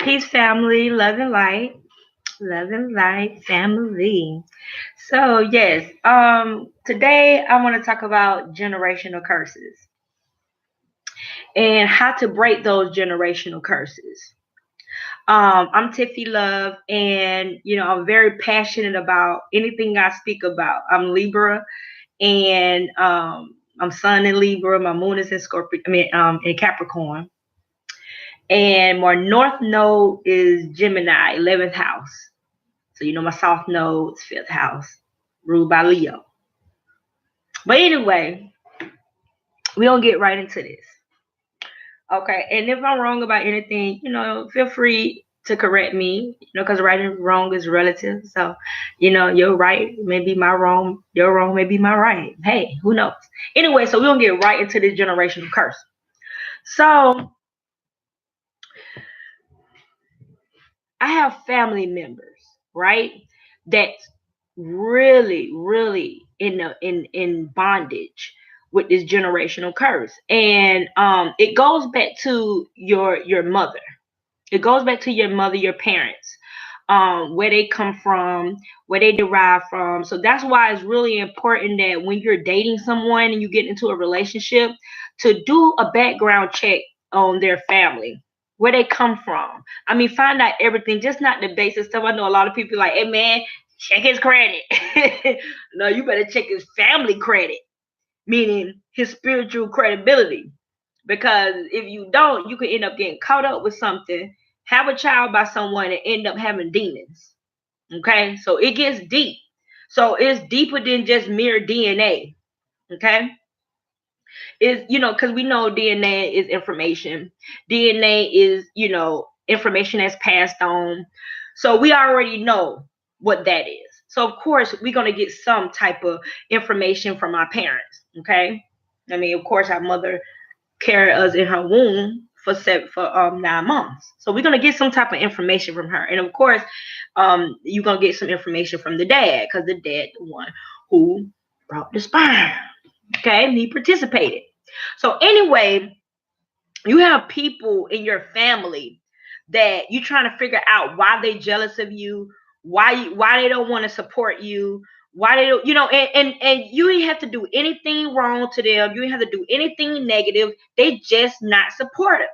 Peace, family, love and light, family. So yes, today I want to talk about generational curses and how to break those generational curses. I'm Tiffy Love, and I'm very passionate about anything I speak about. I'm Libra, and I'm Sun in Libra. My Moon is in Scorpio. In Capricorn, and my North Node is Gemini, 11th house. So my South Node is 5th house, ruled by Leo. But anyway, we gonna get right into this. Okay, and if I'm wrong about anything, feel free to correct me, because right and wrong is relative. So, your right may be my wrong, your wrong may be my right. Hey, who knows? Anyway, so we're gonna get right into this generational curse. So I have family members, right? That's really, really in bondage with this generational curse. And it goes back to your mother. It goes back to your mother, your parents, where they come from, where they derive from. So that's why it's really important that when you're dating someone and you get into a relationship, to do a background check on their family, where they come from. I mean, find out everything, just not the basic stuff. I know a lot of people like, hey man, check his credit. No, you better check his family credit, meaning his spiritual credibility. Because if you don't, you could end up getting caught up with something, have a child by someone, and end up having demons. Okay, so it gets deep. So it's deeper than just mere DNA. Okay, is because we know DNA is information. DNA is information that's passed on. So we already know what that is. So of course we're gonna get some type of information from our parents. Okay, I mean, of course our mother carried us in her womb for 9 months. So we're gonna get some type of information from her, and of course, you're gonna get some information from the dad, because the dad, the one who brought the sperm. Okay, he participated. So anyway, you have people in your family that you're trying to figure out why they jealous of you, why they don't want to support you, why they don't, and you ain't have to do anything wrong to them. You ain't have to do anything negative. They just not supportive.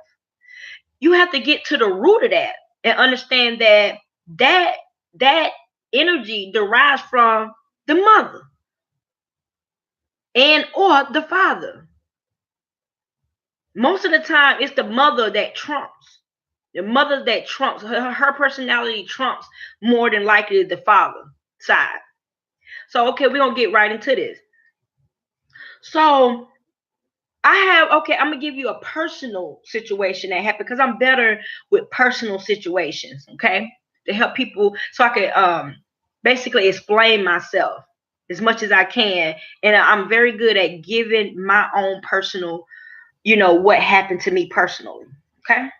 You have to get to the root of that and understand that energy derives from the mother and or the father. Most of the time it's the mother that trumps. The mother that trumps, her personality trumps more than likely the father side. So okay, we're gonna get right into this. So I'm gonna give you a personal situation that happened, because I'm better with personal situations, okay? To help people, so I can basically explain myself as much as I can. And I'm very good at giving my own personal, what happened to me personally. Okay.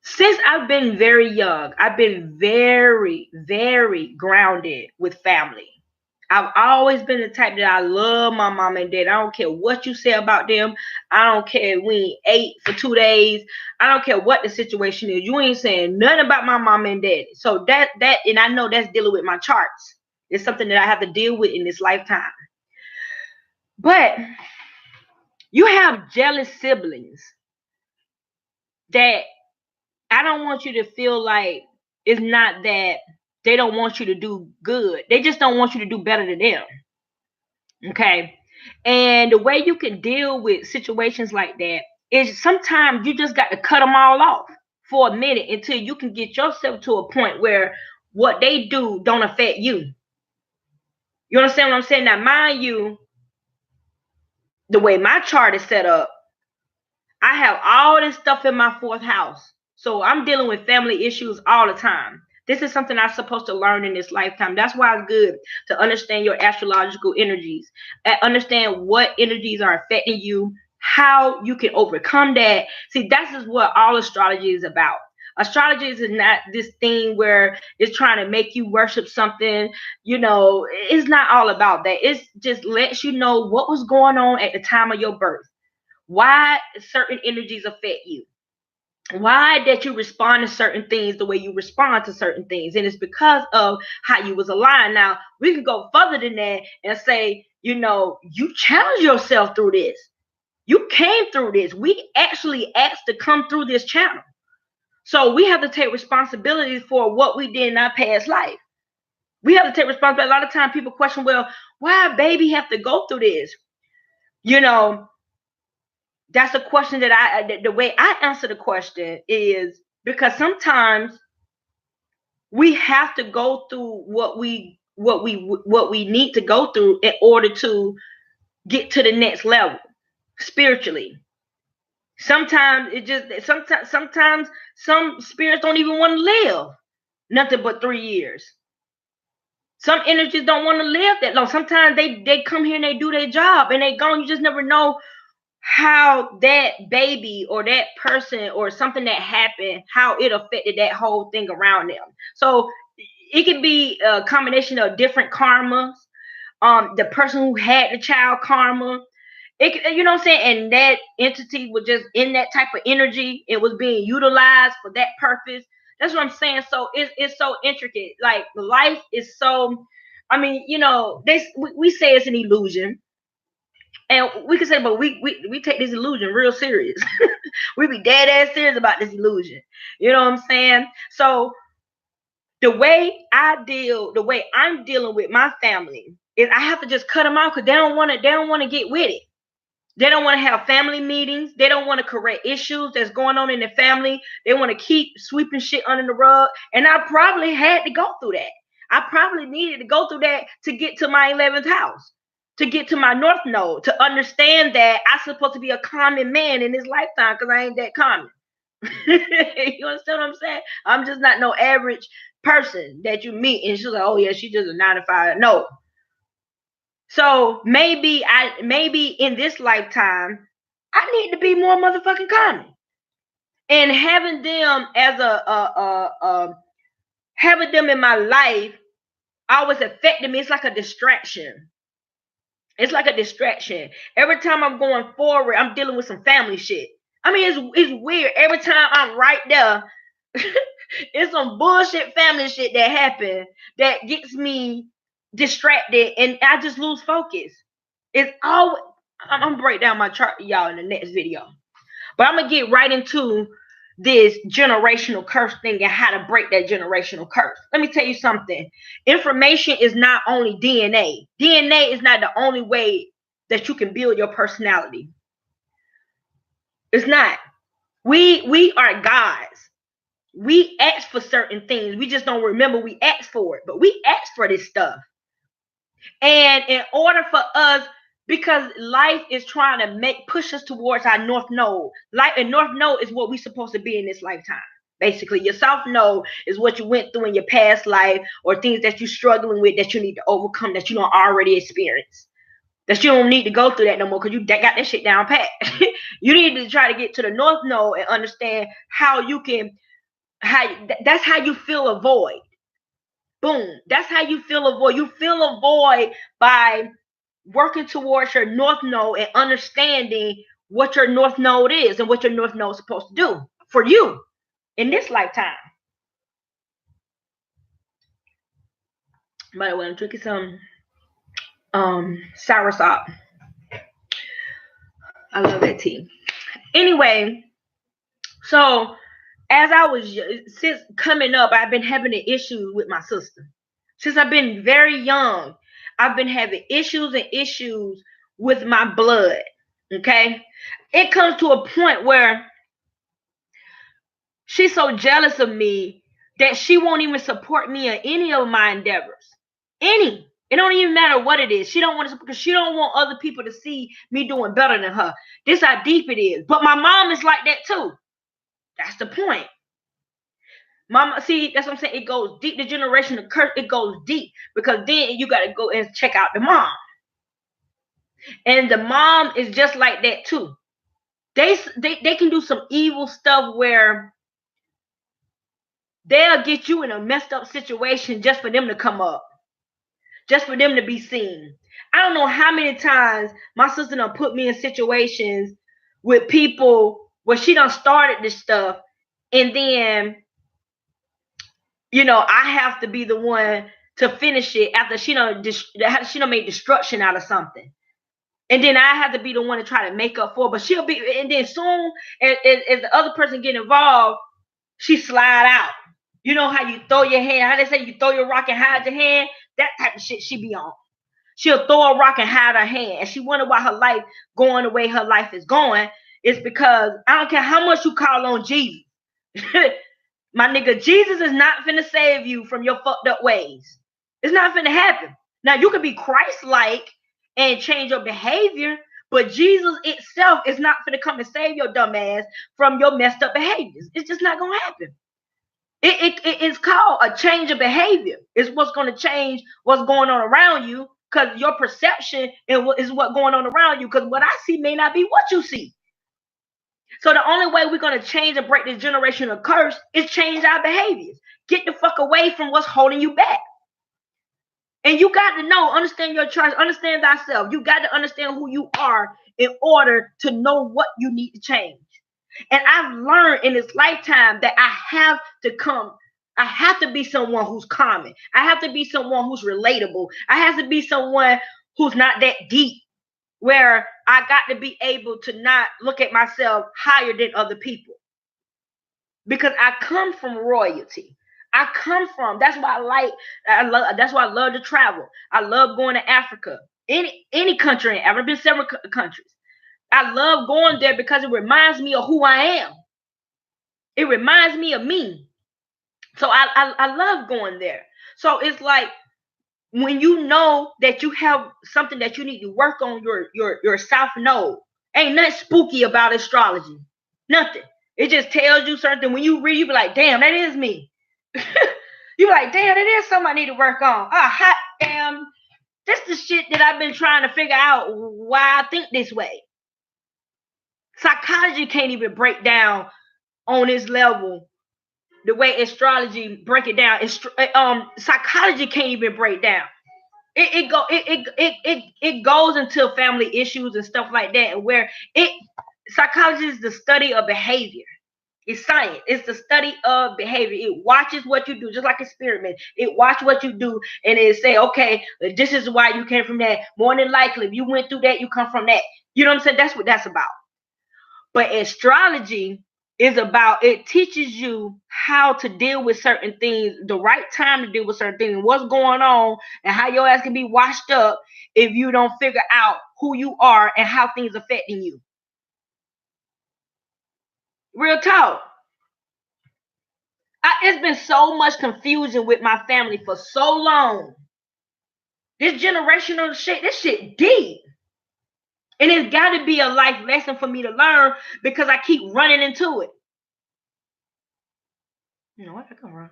Since I've been very young, I've been very, very grounded with family. I've always been the type that I love my mom and dad. I don't care what you say about them. I don't care if we ate for 2 days. I don't care what the situation is. You ain't saying nothing about my mom and dad. So that and I know that's dealing with my charts. It's something that I have to deal with in this lifetime. But you have jealous siblings that I don't want you to feel like it's not that they don't want you to do good. They just don't want you to do better than them. Okay. And the way you can deal with situations like that is sometimes you just got to cut them all off for a minute until you can get yourself to a point where what they do don't affect you. You understand what I'm saying? Now, mind you, the way my chart is set up, I have all this stuff in my fourth house. So I'm dealing with family issues all the time. This is something I'm supposed to learn in this lifetime. That's why it's good to understand your astrological energies, understand what energies are affecting you, how you can overcome that. See, that's just what all astrology is about. Astrology is not this thing where it's trying to make you worship something. It's not all about that. It just lets you know what was going on at the time of your birth. why certain energies affect you, why that you respond to certain things the way you respond to certain things, and it's because of how you was aligned. Now we can go further than that and say, you challenge yourself through this, you came through this, we actually asked to come through this channel, so we have to take responsibility for what we did in our past life. We have to take responsibility. A lot of times people question, well, why baby have to go through this? That's a question that the way I answer the question is because sometimes we have to go through what we need to go through in order to get to the next level spiritually. Sometimes sometimes some spirits don't even want to live nothing but 3 years. Some energies don't want to live that long. Sometimes they come here and they do their job and they gone. You just never know how that baby or that person or something that happened, how it affected that whole thing around them. So it could be a combination of different karmas. The person who had the child karma, you know what I'm saying, and that entity was just in that type of energy. It was being utilized for that purpose. That's what I'm saying. So it's so intricate. Like life is so. I mean, we say it's an illusion. And we can say, but we take this illusion real serious. We be dead ass serious about this illusion. You know what I'm saying? So the way I'm dealing with my family is I have to just cut them off because they don't want to get with it. They don't want to have family meetings. They don't want to correct issues that's going on in the family. They want to keep sweeping shit under the rug. And I probably had to go through that. I probably needed to go through that to get to my 11th house, to get to my North Node, to understand that I'm supposed to be a common man in this lifetime because I ain't that common. You understand what I'm saying? I'm just not no average person that you meet and she's like, oh yeah, she's just a 9 to 5. No. So maybe in this lifetime, I need to be more motherfucking common. And having them as having them in my life always affected me. It's like a distraction. It's like a distraction. Every time I'm going forward, I'm dealing with some family shit. I mean, it's weird. Every time I'm right there, it's some bullshit family shit that happen that gets me distracted and I just lose focus. It's always, I'm gonna break down my chart, y'all, in the next video. But I'm gonna get right into this generational curse thing and how to break that generational curse. Let me tell you something. Information is not only DNA. DNA is not the only way that you can build your personality. It's not. We are gods. We ask for certain things. We just don't remember we asked for it. But we ask for this stuff. And in order for us, because life is trying to push us towards our North Node. And North Node is what we're supposed to be in this lifetime. Basically, your South Node is what you went through in your past life or things that you're struggling with that you need to overcome that you don't already experience. That you don't need to go through that no more because you got that shit down pat. You need to try to get to the North Node and understand how you can, that's how you fill a void. Boom. That's how you fill a void. You fill a void by working towards your North Node and understanding what your North Node is and what your North Node is supposed to do for you in this lifetime. By the way, I'm drinking some soursop. I love that tea. Anyway, so as I was, since coming up, I've been having an issue with my sister. Since I've been very young, I've been having issues with my blood. Okay. It comes to a point where she's so jealous of me that she won't even support me in any of my endeavors. Any. It don't even matter what it is. She don't want to, because she don't want other people to see me doing better than her. This how deep it is. But my mom is like that too. That's the point. Mama, see, that's what I'm saying. It goes deep. The generation of curse, it goes deep because then you got to go and check out the mom. And the mom is just like that too. They can do some evil stuff where they'll get you in a messed up situation just for them to come up, just for them to be seen. I don't know how many times my sister done put me in situations with people where she done started this stuff, and then I have to be the one to finish it after she done made destruction out of something. And then I have to be the one to try to make up for. But she'll be, and then soon as the other person get involved, she slide out. You know how you throw your hand, how they say you throw your rock and hide your hand? That type of shit she be on. She'll throw a rock and hide her hand. And she wonder why her life going the way her life is going. It's because I don't care how much you call on Jesus. My nigga, Jesus is not finna save you from your fucked up ways. It's not finna happen. Now, you can be Christ-like and change your behavior, but Jesus itself is not finna come and save your dumb ass from your messed up behaviors. It's just not gonna happen. It's called a change of behavior. It's what's gonna change what's going on around you, because your perception is what's going on around you, because what I see may not be what you see. So the only way we're going to change and break this generational curse is change our behaviors. Get the fuck away from what's holding you back. And you got to know, understand your choice, understand thyself. You got to understand who you are in order to know what you need to change. And I've learned in this lifetime that I have to be someone who's common. I have to be someone who's relatable. I have to be someone who's not that deep, where I got to be able to not look at myself higher than other people. Because I come from royalty. That's why that's why I love to travel. I love going to Africa. Any country. I've been several countries. I love going there because it reminds me of who I am. It reminds me of me. So I love going there. So it's like, when you know that you have something that you need to work on your South Node, ain't nothing spooky about astrology. Nothing. It just tells you something. When you read, you be like, damn, that is me. You be like, damn, that is something I need to work on. Hot damn. That's the shit that I've been trying to figure out why I think this way. Psychology can't even break down on this level the way astrology break it down. Psychology can't even break down. It goes into family issues and stuff like that, where psychology is the study of behavior. It's science. It's the study of behavior. It watches what you do, just like experiment. It watch what you do, and it say, okay, this is why you came from that. More than likely, if you went through that, you come from that. You know what I'm saying? That's what that's about. But astrology is about, it teaches you how to deal with certain things, the right time to deal with certain things, what's going on, and how your ass can be washed up if you don't figure out who you are and how things affecting you. Real talk. It's been so much confusion with my family for so long. This generational shit, this shit deep. And it's got to be a life lesson for me to learn, because I keep running into it. You know what? I can run.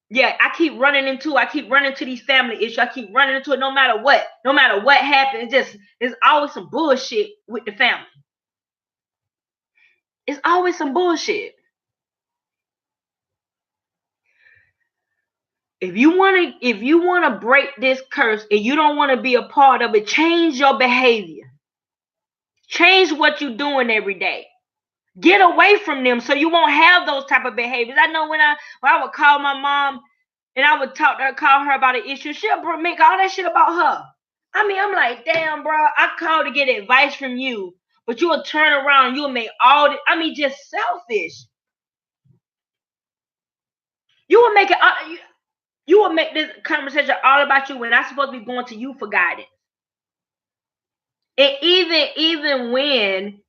Yeah, I keep running into these family issues. I keep running into it no matter what. No matter what happens, it's always some bullshit with the family. It's always some bullshit. If you want to break this curse and you don't want to be a part of it, change your behavior. Change what you're doing every day. Get away from them so you won't have those type of behaviors. I know when I would call my mom and I would call her about an issue, she'll make all that shit about her. I mean, I'm like, damn, bro, I called to get advice from you, but you will turn around, you will make all the, just selfish. You will make it, you will make this conversation all about you when I'm supposed to be going to you for guidance. And even when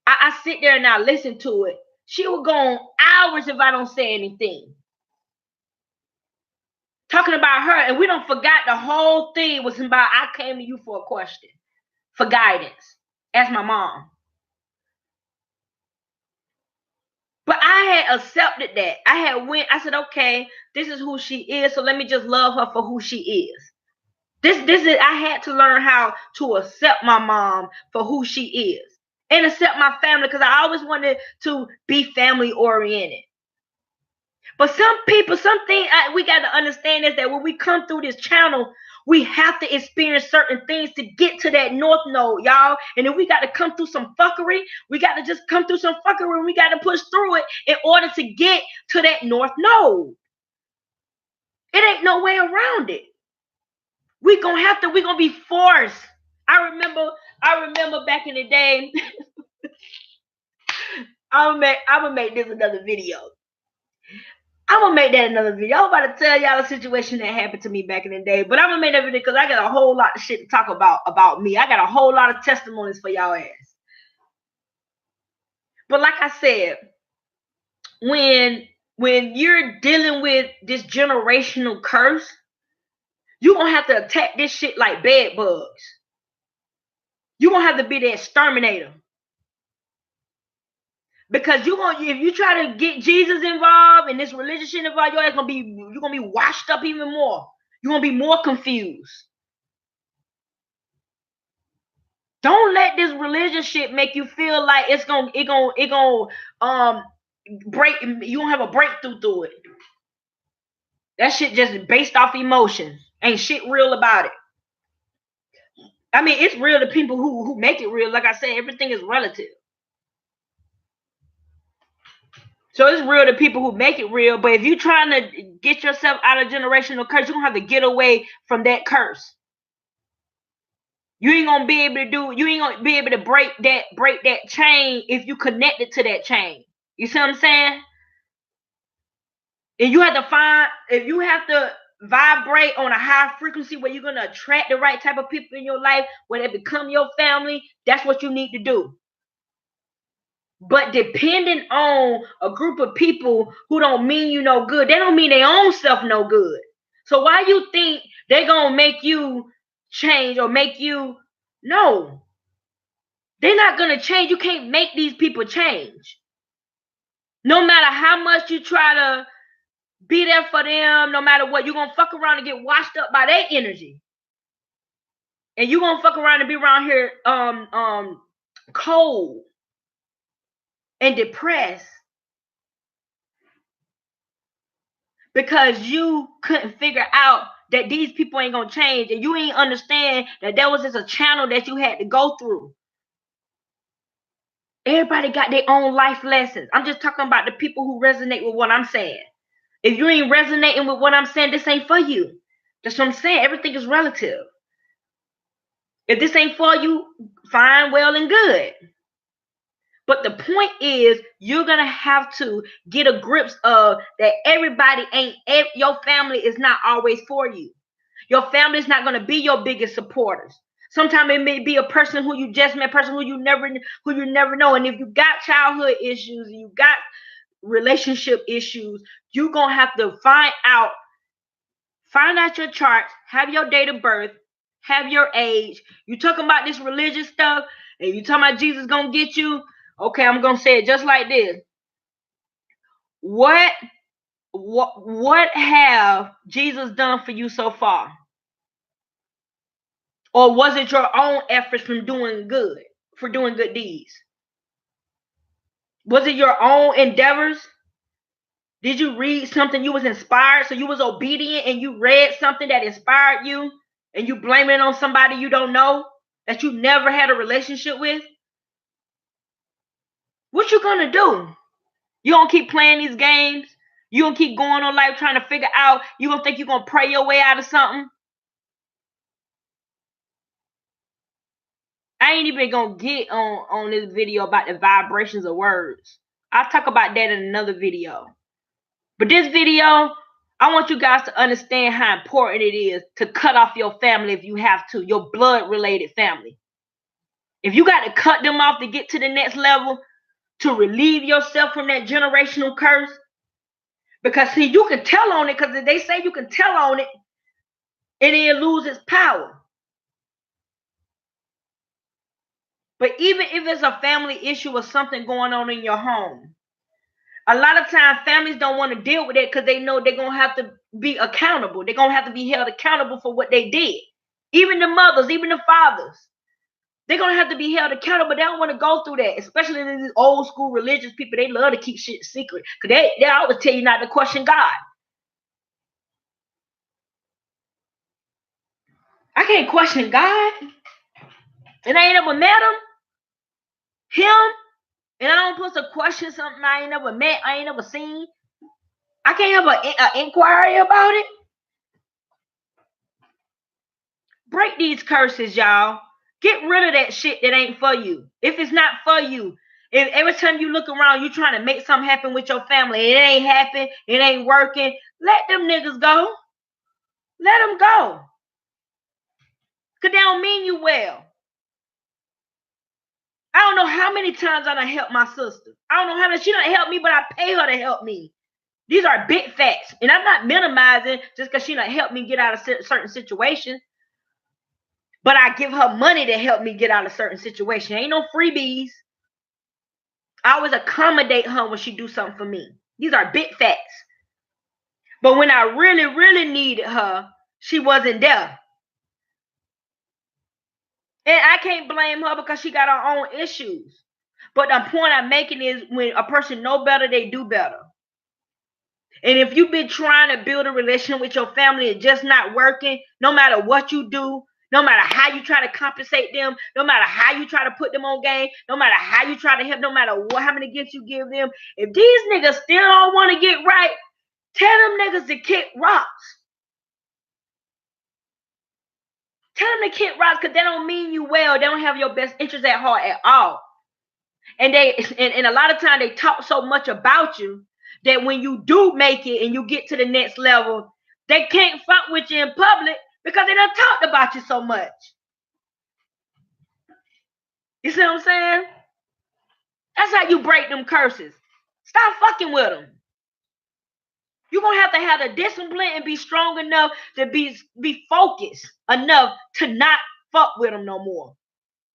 I sit there and I listen to it, she will go on hours if I don't say anything. Talking about her, and we don't forgot the whole thing was about, I came to you for a question, for guidance. Ask my mom. But I had accepted that. I said, okay, this is who she is, so let me just love her for who she is. This is, I had to learn how to accept my mom for who she is. And accept my family, because I always wanted to be family oriented. But some things we got to understand is that when we come through this channel, We have to experience certain things to get to that north node, y'all. And if we got to come through some fuckery, we got to just come through some fuckery, and we got to push through it in order to get to that north node. It ain't no way around it. We're gonna be forced. I remember back in the day. I'm gonna make this another video. I'm gonna make that another video. I'm about to tell y'all a situation that happened to me back in the day, but I'm gonna make that video because I got a whole lot of shit to talk about me. I got a whole lot of testimonies for y'all ass. But like I said, when you're dealing with this generational curse, you're gonna have to attack this shit like bed bugs. You're gonna have to be the exterminator. Because if you try to get Jesus involved and this religious shit involved, you're gonna be washed up even more. You're gonna be more confused. Don't let this religious shit make you feel like it gonna break. You don't have a breakthrough through it. That shit just based off emotions. Ain't shit real about it. I mean, it's real to people who make it real. Like I said, everything is relative. So it's real to people who make it real. But if you're trying to get yourself out of generational curse, you're gonna have to get away from that curse. You ain't gonna be able to break that chain if you connected to that chain. You see what I'm saying? And you have to vibrate on a high frequency where you're gonna attract the right type of people in your life, where they become your family. That's what you need to do. But depending on a group of people who don't mean you no good, they don't mean their own self no good. So why you think they're gonna make you change or make you? No, they're not gonna change. You can't make these people change. No matter how much you try to be there for them, no matter what, you're gonna fuck around and get washed up by their energy. And you're gonna fuck around and be around here cold and depressed because you couldn't figure out that these people ain't gonna change, and you ain't understand that there was just a channel that you had to go through. Everybody got their own life lessons. I'm just talking about the people who resonate with what I'm saying. If you ain't resonating with what I'm saying, this ain't for you. That's what I'm saying. Everything is relative. If this ain't for you, fine, well, and good. But the point is, you're gonna have to get a grips of that your family is not always for you. Your family is not gonna be your biggest supporters. Sometimes it may be a person who you just met, a person who you never know. And if you got childhood issues, you got relationship issues, you're gonna have to find out your charts, have your date of birth, have your age. You talking about this religious stuff, and you talking about Jesus gonna get you. Okay, I'm gonna say it just like this. What have Jesus done for you so far? Or was it your own efforts for doing good deeds? Was it your own endeavors? Did you read something you was inspired, so you was obedient and you read something that inspired you, and you blame it on somebody you don't know, that you never had a relationship with? What you gonna do? You gonna keep playing these games? You gonna keep going on life trying to figure out, you gonna think you're gonna pray your way out of something? I ain't even gonna get on this video about the vibrations of words. I'll talk about that in another video. But this video, I want you guys to understand how important it is to cut off your family if you have to, your blood-related family. If you got to cut them off to get to the next level, to relieve yourself from that generational curse, because see, you can tell on it, because they say you can tell on it, and it loses power. But even if it's a family issue or something going on in your home, a lot of times families don't want to deal with it because they know they're going to have to be accountable. They're going to have to be held accountable for what they did. Even the mothers, even the fathers, they're going to have to be held accountable. They don't want to go through that, especially these old school religious people. They love to keep shit secret because they always tell you not to question God. I can't question God. And I ain't never met him, and I don't supposed to question something I ain't never met, I ain't never seen. I can't have an inquiry about it. Break these curses, y'all. Get rid of that shit that ain't for you. If it's not for you, if every time you look around, you trying to make something happen with your family, it ain't happen, it ain't working, let them niggas go. Let them go. Because they don't mean you well. I don't know how many times I done helped my sister. I don't know how many. She done help me, but I pay her to help me. These are big facts. And I'm not minimizing just because she done helped me get out of certain situations. But I give her money to help me get out of certain situations. Ain't no freebies. I always accommodate her when she do something for me. These are big facts. But when I really, really needed her, she wasn't there. And I can't blame her because she got her own issues. But the point I'm making is when a person know better, they do better. And if you've been trying to build a relationship with your family and just not working, no matter what you do, no matter how you try to compensate them, no matter how you try to put them on game, no matter how you try to help, no matter how many gifts you give them, if these niggas still don't want to get right, tell them niggas to kick rocks. Tell them to kick rocks because they don't mean you well. They don't have your best interest at heart at all. And a lot of times they talk so much about you that when you do make it and you get to the next level, they can't fuck with you in public because they done talked about you so much. You see what I'm saying? That's how you break them curses. Stop fucking with them. You're going to have the discipline and be strong enough to be focused enough to not fuck with them no more.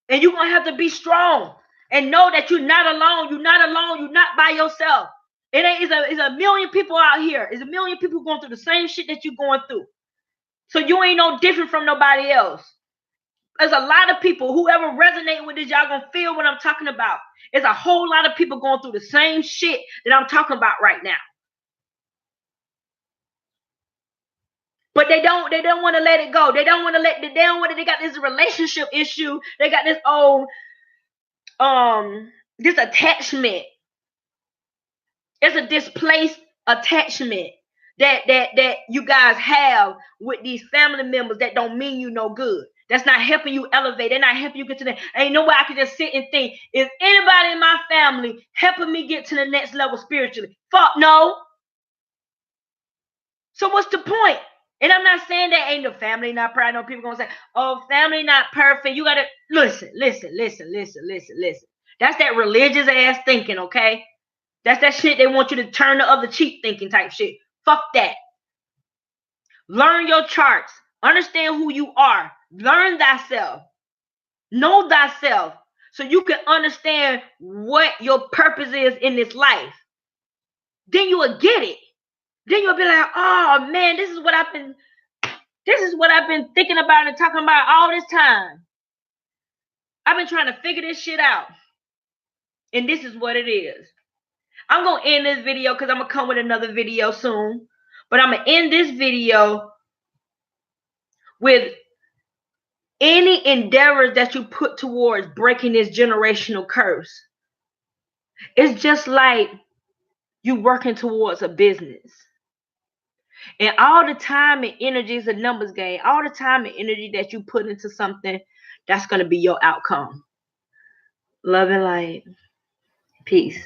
And you're going to have to be strong and know that you're not alone. You're not alone. You're not by yourself. It's a million people out here. It's a million people going through the same shit that you're going through. So you ain't no different from nobody else. There's a lot of people, whoever resonate with this, y'all gonna feel what I'm talking about. There's a whole lot of people going through the same shit that I'm talking about right now. But they don't want to let it go. They got this relationship issue. They got this this attachment. It's a displaced attachment that you guys have with these family members that don't mean you no good. That's not helping you elevate. They're not helping you get to the. Ain't no way I can just sit and think, is anybody in my family helping me get to the next level spiritually? Fuck no. So what's the point? And I'm not saying that ain't no family not perfect. I know people gonna say, oh, family not perfect. You gotta listen. That's that religious ass thinking, okay? That's that shit they want you to turn the other cheek thinking type shit. Fuck that. Learn your charts. Understand who you are. Learn thyself. Know thyself so you can understand what your purpose is in this life. Then you will get it. Then you'll be like, oh man, this is what I've been thinking about and talking about all this time. I've been trying to figure this shit out. And this is what it is. I'm going to end this video because I'm going to come with another video soon. But I'm going to end this video with any endeavors that you put towards breaking this generational curse. It's just like you working towards a business. And all the time and energy is a numbers game. All the time and energy that you put into something, that's going to be your outcome. Love and light. Peace.